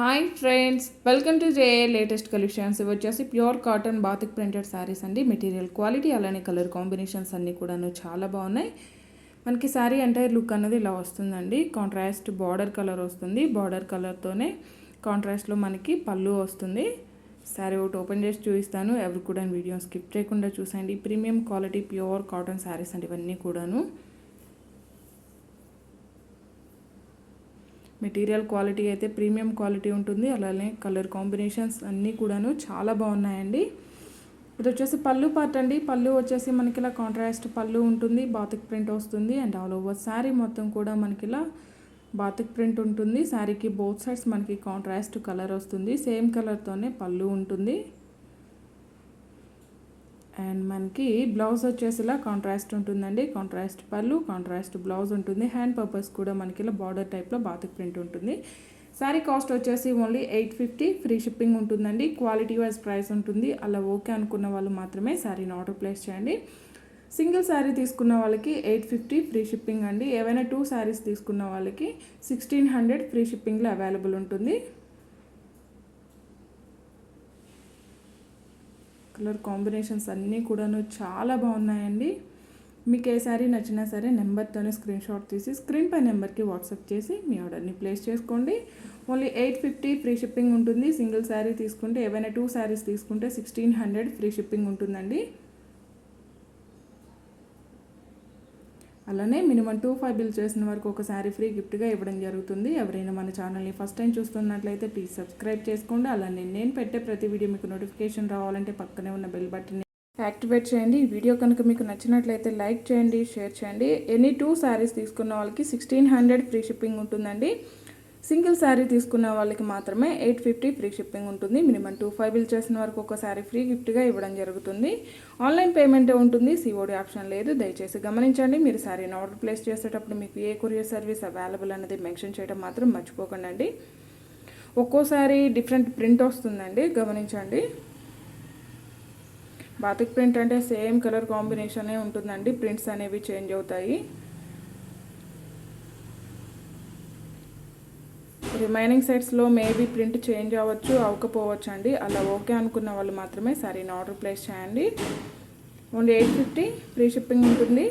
Hi friends, welcome to J latest collections. ఇవి వచ్చేసి pure cotton batik printed saris అండి. Material quality అలానే colour combinations అన్నీ కూడాను చాలా బాగున్నాయి. మనకి శారీ ఎంటైర్ లుక్ అన్నది ఇలా వస్తుందండి. కాంట్రాస్ట్ బార్డర్ కలర్ వస్తుంది. బార్డర్ కలర్తోనే కాంట్రాస్ట్లో మనకి పళ్ళు వస్తుంది. శారీ ఒకటి ఓపెన్ చేసి చూపిస్తాను. ఎవరు కూడా వీడియో స్కిప్ చేయకుండా చూసండి. Premium quality pure cotton saris అండి ఇవన్నీ కూడాను. మెటీరియల్ క్వాలిటీ అయితే ప్రీమియం క్వాలిటీ ఉంటుంది. అలానే కలర్ కాంబినేషన్స్ అన్నీ కూడాను చాలా బాగున్నాయండి. ఇది వచ్చేసి పళ్ళు పార్ట్ అండి. పళ్ళు వచ్చేసి మనకి ఇలా కాంట్రాస్ట్ పళ్ళు ఉంటుంది. బాతిక్ ప్రింట్ వస్తుంది. అండ్ ఆల్ ఓవర్ శారీ మొత్తం కూడా మనకి ఇలా బాతిక్ ప్రింట్ ఉంటుంది. శారీకి బోత్ సైడ్స్ మనకి కాంట్రాస్ట్ కలర్ వస్తుంది. సేమ్ కలర్తోనే పళ్ళు ఉంటుంది. అండ్ మనకి బ్లౌజ్ వచ్చేసి ఇలా కాంట్రాస్ట్ ఉంటుందండి. కాంట్రాస్ట్ పళ్ళు, కాంట్రాస్ట్ బ్లౌజ్ ఉంటుంది. హ్యాండ్ పర్పస్ కూడా మనకి ఇలా బార్డర్ టైప్లో బాతిక్ ప్రింట్ ఉంటుంది. శారీ కాస్ట్ వచ్చేసి ఓన్లీ 850, ఫ్రీ షిప్పింగ్ ఉంటుందండి. క్వాలిటీ వైజ్ ప్రైస్ ఉంటుంది. అలా ఓకే అనుకున్న వాళ్ళు మాత్రమే శారీని ఆర్డర్ ప్లేస్ చేయండి. సింగిల్ శారీ తీసుకున్న వాళ్ళకి 850 ఫ్రీ షిప్పింగ్ అండి. ఏవైనా 2 శారీస్ తీసుకున్న వాళ్ళకి 1600 ఫ్రీ షిప్పింగ్లో అవైలబుల్ ఉంటుంది. కలర్ కాంబినేషన్స్ అన్నీ కూడాను చాలా బాగున్నాయండి. మీకు ఏ శారీ నచ్చినా సరే నెంబర్తోనే స్క్రీన్ షాట్ తీసి స్క్రీన్ పై నెంబర్కి వాట్సాప్ చేసి మీ ఆర్డర్ని ప్లేస్ చేసుకోండి. ఓన్లీ 850 ఫ్రీ షిప్పింగ్ ఉంటుంది. సింగిల్ శారీ తీసుకుంటే, ఏవైనా 2 శారీస్ తీసుకుంటే 1600 ఫ్రీ షిప్పింగ్ ఉంటుందండి. అలానే మినిమం 25 బిల్ చేసిన వరకు ఒక శారీ ఫ్రీ గిఫ్ట్గా ఇవ్వడం జరుగుతుంది. ఎవరైనా మన ఛానల్ని ఫస్ట్ టైం చూస్తున్నట్లయితే ప్లీజ్ సబ్స్క్రైబ్ చేసుకోండి. అలానే నేను పెట్టే ప్రతి వీడియో మీకు నోటిఫికేషన్ రావాలంటే పక్కనే ఉన్న బెల్ బటన్ని యాక్టివేట్ చేయండి. ఈ వీడియో కనుక మీకు నచ్చినట్లయితే లైక్ చేయండి, షేర్ చేయండి. ఎనీ 2 శారీస్ తీసుకున్న వాళ్ళకి 1600 ఫ్రీ షిప్పింగ్ ఉంటుందండి. సింగిల్ శారీ తీసుకున్న వాళ్ళకి మాత్రమే 850 ఫ్రీ షిప్పింగ్ ఉంటుంది. మినిమం 25 బిల్ చేసిన వరకు ఒక శారీ ఫ్రీ గిఫ్ట్గా ఇవ్వడం జరుగుతుంది. ఆన్లైన్ పేమెంటే ఉంటుంది. సిఓడి ఆప్షన్ లేదు. దయచేసి గమనించండి. మీరు శారీని ఆర్డర్ ప్లేస్ చేసేటప్పుడు మీకు ఏ కొరియర్ సర్వీస్ అవైలబుల్ అనేది మెన్షన్ చేయడం మాత్రం మర్చిపోకండి. ఒక్కోసారి డిఫరెంట్ ప్రింట్ వస్తుందండి, గమనించండి. బాతిక్ ప్రింట్ అంటే సేమ్ కలర్ కాంబినేషనే ఉంటుందండి. ప్రింట్స్ అనేవి చేంజ్ అవుతాయి. రిమైనింగ్ సైడ్స్లో మేబీ ప్రింట్ చేంజ్ అవ్వచ్చు, అవ్వకపోవచ్చు అండి. అలా ఓకే అనుకున్న వాళ్ళు మాత్రమే శారీని ఆర్డర్ ప్లేస్ చేయండి. ఓన్లీ 850 ఫ్రీ షిప్పింగ్ ఉంటుంది.